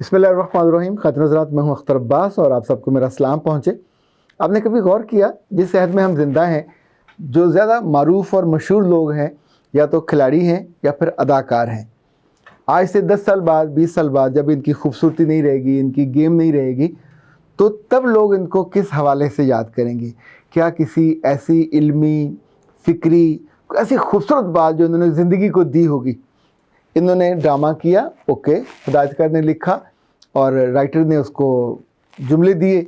بسم اللہ الرحمن الرحیم. خاتون حضرات، میں ہوں اختر عباس اور آپ سب کو میرا سلام پہنچے. آپ نے کبھی غور کیا جس عہد میں ہم زندہ ہیں، جو زیادہ معروف اور مشہور لوگ ہیں یا تو کھلاڑی ہیں یا پھر اداکار ہیں، آج سے 10 سال بعد 20 سال بعد جب ان کی خوبصورتی نہیں رہے گی، ان کی گیم نہیں رہے گی، تو تب لوگ ان کو کس حوالے سے یاد کریں گے؟ کیا کسی ایسی علمی، فکری، ایسی خوبصورت بات جو انہوں نے زندگی کو دی ہوگی؟ انہوں نے ڈرامہ کیا، اوکے، ہدایتکار نے لکھا اور رائٹر نے اس کو جملے دیے،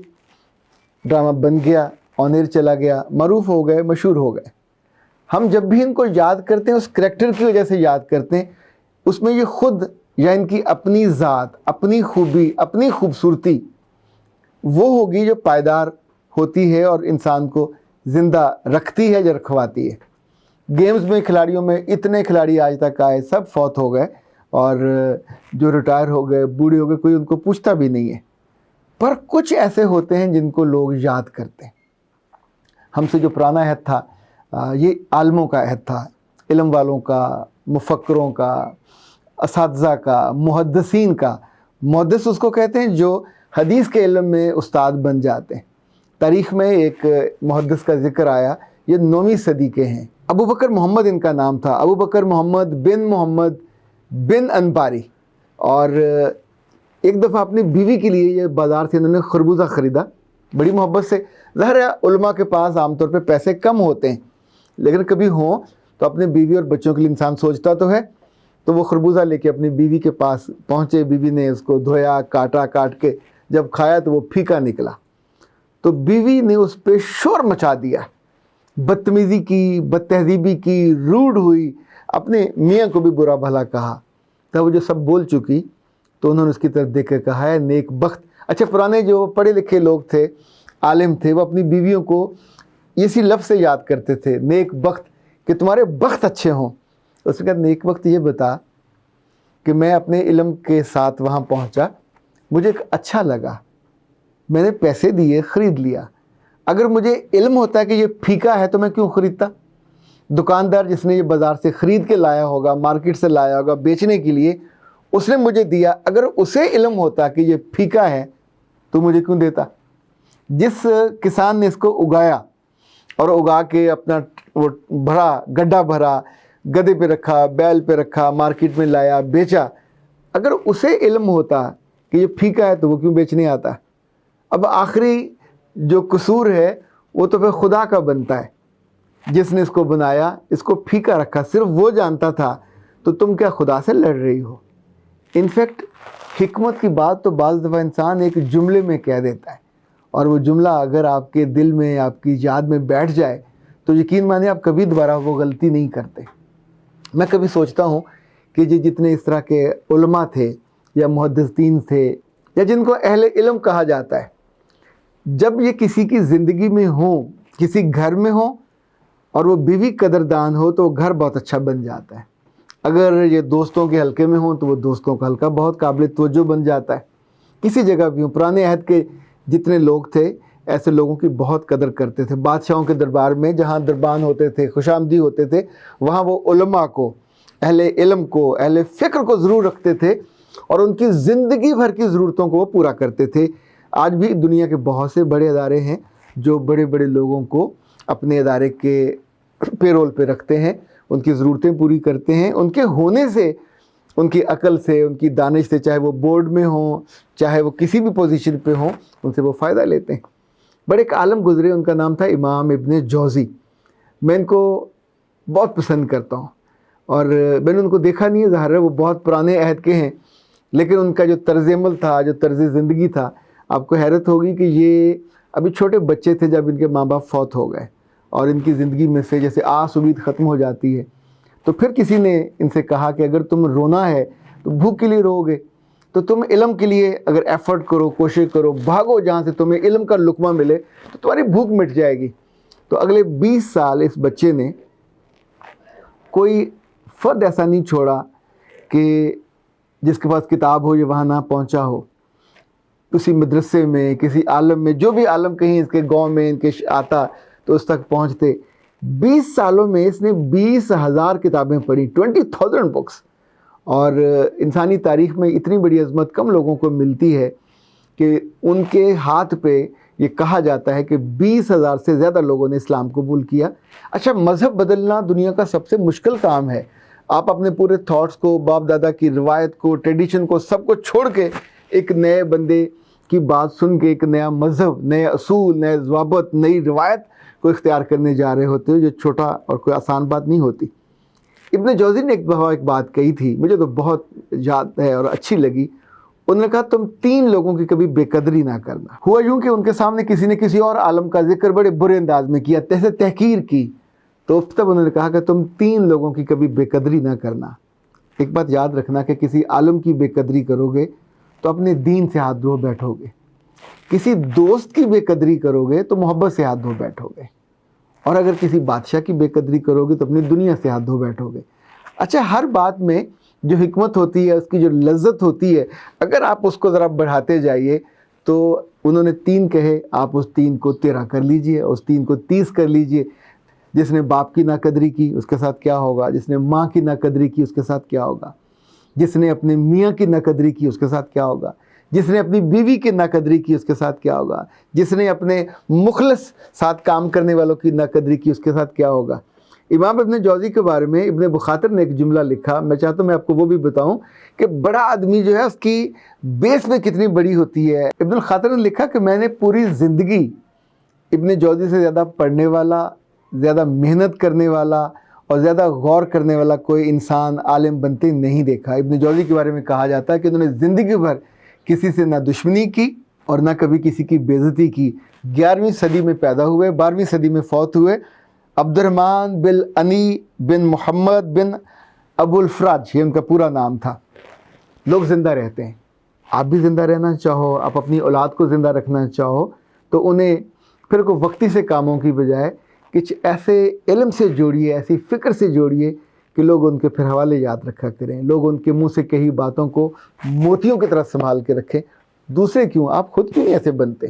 ڈرامہ بن گیا، آن ایئر چلا گیا، معروف ہو گئے، مشہور ہو گئے. ہم جب بھی ان کو یاد کرتے ہیں اس کریکٹر کی وجہ سے یاد کرتے ہیں، اس میں یہ خود یا ان کی اپنی ذات، اپنی خوبی، اپنی خوبصورتی وہ ہوگی جو پائیدار ہوتی ہے اور انسان کو زندہ رکھتی ہے یا رکھواتی ہے. گیمز میں کھلاڑیوں میں اتنے کھلاڑی آج تک آئے، سب فوت ہو گئے اور جو ریٹائر ہو گئے، بوڑھے ہو گئے، کوئی ان کو پوچھتا بھی نہیں ہے. پر کچھ ایسے ہوتے ہیں جن کو لوگ یاد کرتے ہیں. ہم سے جو پرانا عہد تھا، یہ عالموں کا عہد تھا، علم والوں کا، مفکروں کا، اساتذہ کا، محدثین کا. محدث اس کو کہتے ہیں جو حدیث کے علم میں استاد بن جاتے ہیں. تاریخ میں ایک محدث کا ذکر آیا، یہ 9ویں صدی کے ہیں. ابو بکر محمد ان کا نام تھا، ابو بکر محمد بن انباری. اور ایک دفعہ اپنی بیوی کے لیے یہ بازار سے انہوں نے خربوزہ خریدا بڑی محبت سے. ظاہر ہے علماء کے پاس عام طور پہ پیسے کم ہوتے ہیں، لیکن کبھی ہوں تو اپنے بیوی اور بچوں کے لیے انسان سوچتا تو ہے. تو وہ خربوزہ لے کے اپنی بیوی کے پاس پہنچے. بیوی نے اس کو دھویا، کاٹ کے جب کھایا تو وہ پھیکا نکلا. تو بیوی نے اس پہ شور مچا دیا، بدتمیزی کی، بدتہذیبی کی، روڈ ہوئی، اپنے میاں کو بھی برا بھلا کہا. تب وہ جو سب بول چکی تو انہوں نے اس کی طرف دیکھ کر کہا ہے نیک بخت. اچھا، پرانے جو پڑھے لکھے لوگ تھے، عالم تھے، وہ اپنی بیویوں کو اسی لفظ سے یاد کرتے تھے، نیک بخت، کہ تمہارے بخت اچھے ہوں. اس نے کہا نیک بخت یہ بتا کہ میں اپنے علم کے ساتھ وہاں پہنچا، مجھے اچھا لگا، میں نے پیسے دیے، خرید لیا. اگر مجھے علم ہوتا کہ یہ پھیکا ہے تو میں کیوں خریدتا؟ دکاندار جس نے یہ بازار سے خرید کے لایا ہوگا، مارکیٹ سے لایا ہوگا بیچنے کے لیے، اس نے مجھے دیا. اگر اسے علم ہوتا کہ یہ پھیکا ہے تو مجھے کیوں دیتا؟ جس کسان نے اس کو اگایا اور اگا کے اپنا وہ بھرا، گڈھا بھرا، گدے پہ رکھا، بیل پہ رکھا، مارکیٹ میں لایا، بیچا، اگر اسے علم ہوتا کہ یہ پھیکا ہے تو وہ کیوں بیچنے آتا؟ اب آخری جو قصور ہے وہ تو پھر خدا کا بنتا ہے، جس نے اس کو بنایا، اس کو پھیکا رکھا، صرف وہ جانتا تھا. تو تم کیا خدا سے لڑ رہی ہو؟ انفیکٹ حکمت کی بات تو بعض دفعہ انسان ایک جملے میں کہہ دیتا ہے، اور وہ جملہ اگر آپ کے دل میں، آپ کی یاد میں بیٹھ جائے تو یقین مانیے آپ کبھی دوبارہ وہ غلطی نہیں کرتے. میں کبھی سوچتا ہوں کہ یہ جتنے اس طرح کے علماء تھے یا محدثین تھے یا جن کو اہل علم کہا جاتا ہے، جب یہ کسی کی زندگی میں ہوں، کسی گھر میں ہوں اور وہ بیوی قدردان ہو تو وہ گھر بہت اچھا بن جاتا ہے. اگر یہ دوستوں کے حلقے میں ہوں تو وہ دوستوں کا حلقہ بہت قابل توجہ بن جاتا ہے. کسی جگہ بھی ہوں، پرانے عہد کے جتنے لوگ تھے ایسے لوگوں کی بہت قدر کرتے تھے. بادشاہوں کے دربار میں جہاں دربان ہوتے تھے، خوش آمدی ہوتے تھے، وہاں وہ علماء کو، اہل علم کو، اہل فکر کو ضرور رکھتے تھے اور ان کی زندگی بھر کی ضرورتوں کو وہ پورا کرتے تھے. آج بھی دنیا کے بہت سے بڑے ادارے ہیں جو بڑے بڑے لوگوں کو اپنے ادارے کے پے رول پہ رکھتے ہیں، ان کی ضرورتیں پوری کرتے ہیں. ان کے ہونے سے، ان کی عقل سے، ان کی دانش سے، چاہے وہ بورڈ میں ہوں، چاہے وہ کسی بھی پوزیشن پہ ہوں، ان سے وہ فائدہ لیتے ہیں. بڑے ایک عالم گزرے، ان کا نام تھا امام ابن جوزی. میں ان کو بہت پسند کرتا ہوں اور میں نے ان کو دیکھا نہیں ہے، ظاہر ہے وہ بہت پرانے عہد کے ہیں، لیکن ان کا جو طرز عمل تھا، جو طرز زندگی تھا، آپ کو حیرت ہوگی کہ یہ ابھی چھوٹے بچے تھے جب ان کے ماں باپ فوت ہو گئے اور ان کی زندگی میں سے جیسے آس امید ختم ہو جاتی ہے. تو پھر کسی نے ان سے کہا کہ اگر تم رونا ہے تو بھوک کے لیے رو گے، تو تم علم کے لیے اگر ایفرٹ کرو، کوشش کرو، بھاگو جہاں سے تمہیں علم کا لقمہ ملے تو تمہاری بھوک مٹ جائے گی. تو اگلے 20 سال اس بچے نے کوئی فرد ایسا نہیں چھوڑا کہ جس کے پاس کتاب ہو یہ وہاں نہ پہنچا ہو. کسی مدرسے میں، کسی عالم میں، جو بھی عالم کہیں اس کے گاؤں میں ان کے آتا تو اس تک پہنچتے. 20 سالوں میں اس نے 20,000 کتابیں پڑھی، 20,000 بکس. اور انسانی تاریخ میں اتنی بڑی عظمت کم لوگوں کو ملتی ہے کہ ان کے ہاتھ پہ یہ کہا جاتا ہے کہ 20,000 سے زیادہ لوگوں نے اسلام قبول کیا۔ اچھا، مذہب بدلنا دنیا کا سب سے مشکل کام ہے۔ آپ اپنے پورے تھاٹس کو، باپ دادا کی روایت کو، ٹریڈیشن کو، سب کو چھوڑ کے ایک نئے بندے کی بات سن کے ایک نیا مذہب، نئے اصول، نئے ضوابط، نئی روایت کو اختیار کرنے جا رہے ہوتے ہو، جو چھوٹا اور کوئی آسان بات نہیں ہوتی۔ ابن جوزی نے ایک بات کہی تھی، مجھے تو بہت یاد ہے اور اچھی لگی۔ انہوں نے کہا تم 3 لوگوں کی کبھی بے قدری نہ کرنا۔ ہوا یوں کہ ان کے سامنے کسی نے کسی اور عالم کا ذکر بڑے برے انداز میں کیا، تیسے تحقیر کی، تو تب انہوں نے کہا کہ تم 3 لوگوں کی کبھی بے قدری نہ کرنا۔ ایک بات یاد رکھنا کہ کسی عالم کی بے قدری کرو گے تو اپنے دین سے ہاتھ دھو بیٹھو گے، کسی دوست کی بے قدری کرو گے تو محبت سے ہاتھ دھو بیٹھو گے، اور اگر کسی بادشاہ کی بے قدری کرو گے تو اپنی دنیا سے ہاتھ دھو بیٹھو گے۔ اچھا، ہر بات میں جو حکمت ہوتی ہے، اس کی جو لذت ہوتی ہے، اگر آپ اس کو ذرا بڑھاتے جائیے تو انہوں نے 3 کہے، آپ اس 3 کو 13 کر لیجئے، اس 3 کو 30 کر لیجئے۔ جس نے باپ کی ناقدری کی اس کے ساتھ کیا ہوگا، جس نے ماں کی ناقدری کی اس کے ساتھ کیا ہوگا، جس نے اپنے میاں کی ناقدری کی اس کے ساتھ کیا ہوگا، جس نے اپنی بیوی کی ناقدری کی اس کے ساتھ کیا ہوگا، جس نے اپنے مخلص ساتھ کام کرنے والوں کی ناقدری کی اس کے ساتھ کیا ہوگا۔ امام ابن جوزی کے بارے میں ابن بخاطر نے ایک جملہ لکھا، میں چاہتا ہوں میں آپ کو وہ بھی بتاؤں کہ بڑا آدمی جو ہے اس کی بیس میں کتنی بڑی ہوتی ہے۔ ابن الخاطر نے لکھا کہ میں نے پوری زندگی ابن جوزی سے زیادہ پڑھنے والا، زیادہ محنت کرنے والا اور زیادہ غور کرنے والا کوئی انسان عالم بنتے نہیں دیکھا۔ ابن جوزی کے بارے میں کہا جاتا ہے کہ انہوں نے زندگی بھر کسی سے نہ دشمنی کی اور نہ کبھی کسی کی بے عزتی کی۔ 11ویں صدی میں پیدا ہوئے، 12ویں صدی میں فوت ہوئے۔ عبد الرحمن بن انی بن محمد بن ابو الفراج، یہ ان کا پورا نام تھا۔ لوگ زندہ رہتے ہیں، آپ بھی زندہ رہنا چاہو، آپ اپنی اولاد کو زندہ رکھنا چاہو تو انہیں پھر کوئی وقتی سے کاموں کی بجائے کچھ ایسے علم سے جوڑیے، ایسی فکر سے جوڑیے کہ لوگ ان کے پھر حوالے یاد رکھا کریں، لوگ ان کے منہ سے کہی باتوں کو موتیوں کی طرح سنبھال کے رکھیں۔ دوسرے کیوں، آپ خود کیوں نہیں ایسے بنتے؟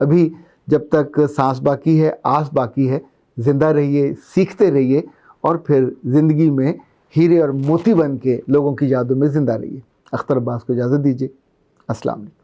ابھی جب تک سانس باقی ہے، آس باقی ہے، زندہ رہیے، سیکھتے رہیے، اور پھر زندگی میں ہیرے اور موتی بن کے لوگوں کی یادوں میں زندہ رہیے۔ اختر عباس کو اجازت دیجیے۔ السلام علیکم۔